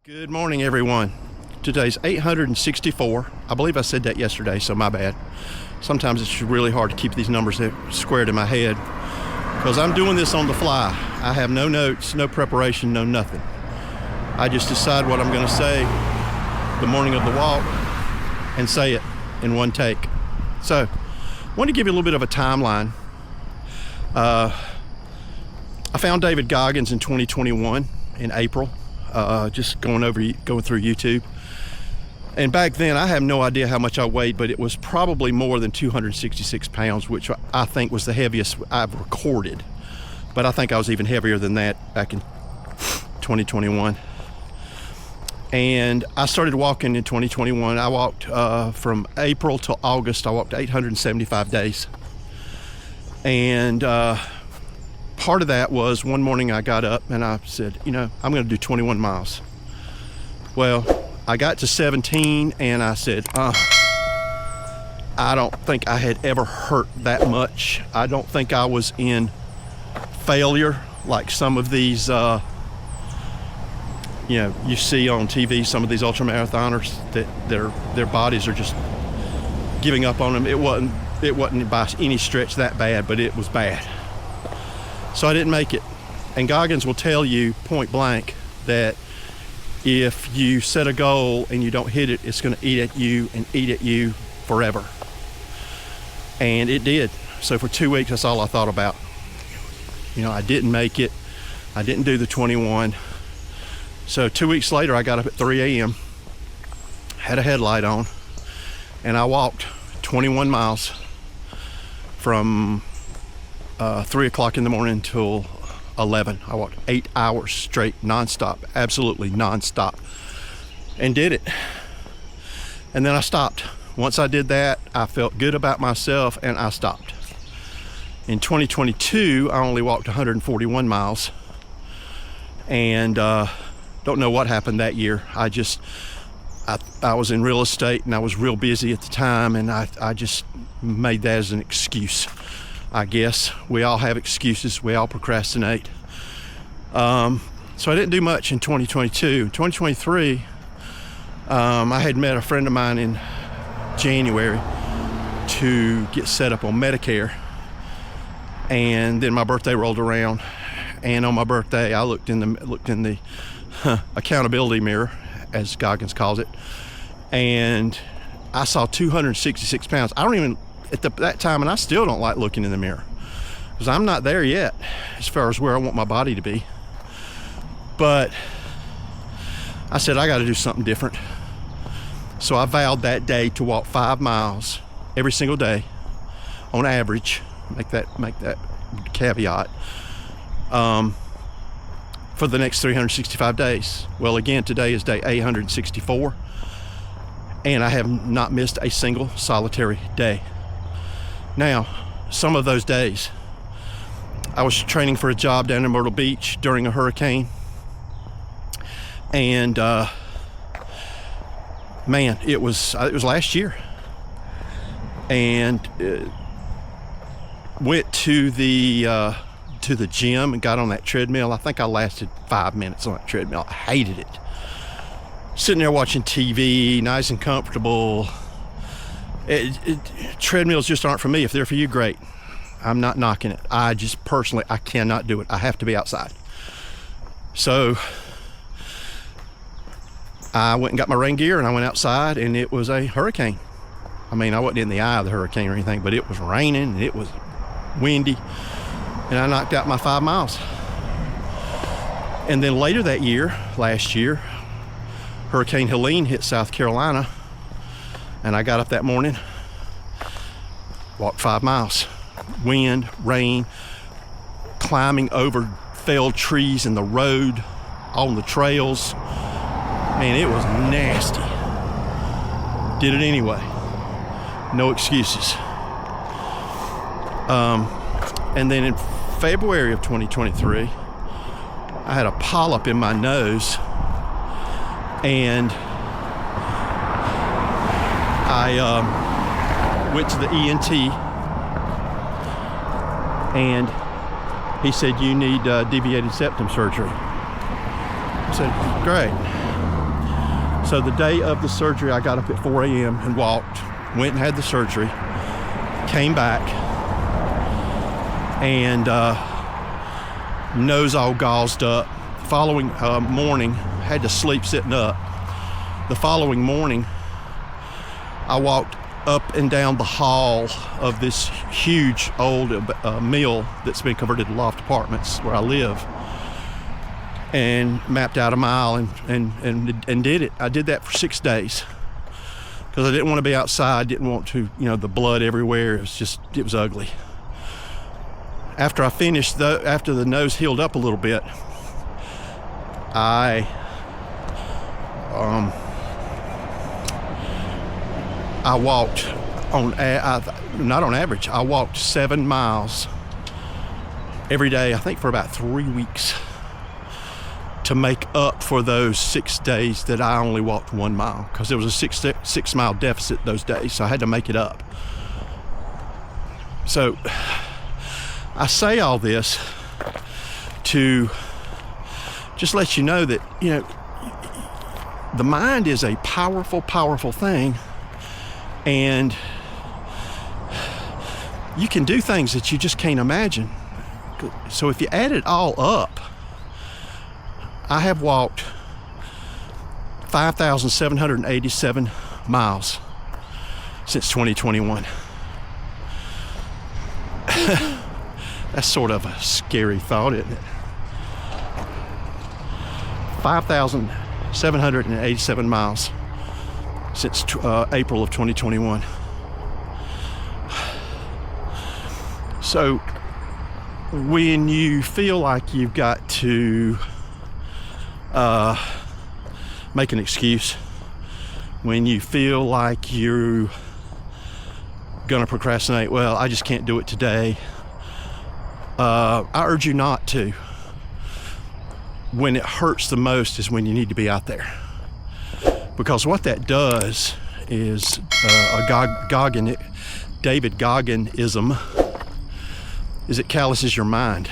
Good morning, everyone. Today's 864. I believe I said that yesterday, so my bad. Sometimes it's really hard to keep these numbers squared in my head because I'm doing this on the fly. I have no notes, no preparation, no nothing. I just decide what I'm going to say the morning of the walk and say it in one take. So I want to give you a little bit of a timeline. I found David Goggins in 2021 in April. Just going through YouTube. And back then, I have no idea how much I weighed, but it was probably more than 266 pounds, which I think was the heaviest I've recorded. But I think I was even heavier than that back in 2021. And I started walking in 2021. I walked from April to August. I walked 875 days. And part of that was one morning I got up and I said, I'm going to do 21 miles. Well, I got to 17 and I said, I don't think I had ever hurt that much. I don't think I was in failure like some of these, you see on TV, some of these ultramarathoners that their bodies are just giving up on them. It wasn't by any stretch that bad, but it was bad. So I didn't make it. And Goggins will tell you point blank that if you set a goal and you don't hit it, it's going to eat at you and eat at you forever. And it did. So for 2 weeks, that's all I thought about. I didn't make it. I didn't do the 21. So 2 weeks later, I got up at 3 a.m., had a headlight on, and I walked 21 miles from 3 o'clock in the morning until 11. I walked 8 hours straight, nonstop, absolutely nonstop, and did it. And then I stopped. Once I did that, I felt good about myself and I stopped. In 2022, I only walked 141 miles, and don't know what happened that year. I was in real estate and I was real busy at the time, and I just made that as an excuse. I guess we all have excuses. We all procrastinate. So I didn't do much in 2022. In 2023, I had met a friend of mine in January to get set up on Medicare. And then my birthday rolled around. And on my birthday, I looked in the accountability mirror, as Goggins calls it. And I saw 266 pounds. I don't even... At that time, and I still don't like looking in the mirror because I'm not there yet as far as where I want my body to be. But I said I got to do something different. So I vowed that day to walk 5 miles every single day on average. Make that caveat for the next 365 days. Well, again, today is day 864, and I have not missed a single solitary day. Now, some of those days, I was training for a job down in Myrtle Beach during a hurricane. And, man, it was last year. And went to the gym and got on that treadmill. I think I lasted 5 minutes on that treadmill. I hated it. Sitting there watching TV, nice and comfortable. Treadmills just aren't for me. If they're for you, great. I'm not knocking it. I just personally, I cannot do it. I have to be outside. So I went and got my rain gear and I went outside, and it was a hurricane. I mean, I wasn't in the eye of the hurricane or anything, but it was raining and it was windy, and I knocked out my 5 miles. And then later that year, last year, Hurricane Helene hit South Carolina. And I got up that morning, walked 5 miles. Wind, rain, climbing over felled trees in the road, on the trails. Man, it was nasty. Did it anyway. No excuses. And then in February of 2023, I had a polyp in my nose, and I went to the ENT, and he said, you need deviated septum surgery. I said, great. So the day of the surgery, I got up at 4 a.m. and walked, went and had the surgery, came back, and nose all gauzed up. Following morning, had to sleep sitting up. The following morning, I walked up and down the hall of this huge old mill that's been converted to loft apartments where I live, and mapped out a mile and did it. I did that for 6 days because I didn't want to be outside, didn't want to, the blood everywhere. It was ugly. After I finished, after the nose healed up a little bit, I walked not on average, I walked 7 miles every day, I think for about 3 weeks, to make up for those 6 days that I only walked 1 mile, because there was a six mile deficit those days, so I had to make it up. So I say all this to just let you know that, the mind is a powerful, powerful thing, and you can do things that you just can't imagine. So if you add it all up, I have walked 5,787 miles since 2021. That's sort of a scary thought, isn't it? 5,787 miles since April of 2021. So when you feel like you've got to make an excuse, when you feel like you're gonna procrastinate, well, I just can't do it today, I urge you not to. When it hurts the most is when you need to be out there, because what that does is David Gogginism is it calluses your mind.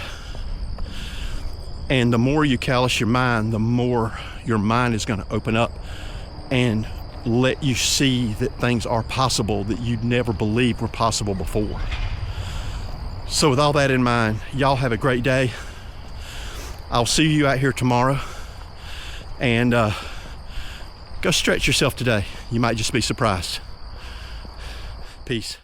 And the more you callous your mind, the more your mind is going to open up and let you see that things are possible that you'd never believed were possible before. So with all that in mind, y'all have a great day. I'll see you out here tomorrow, and go stretch yourself today. You might just be surprised. Peace.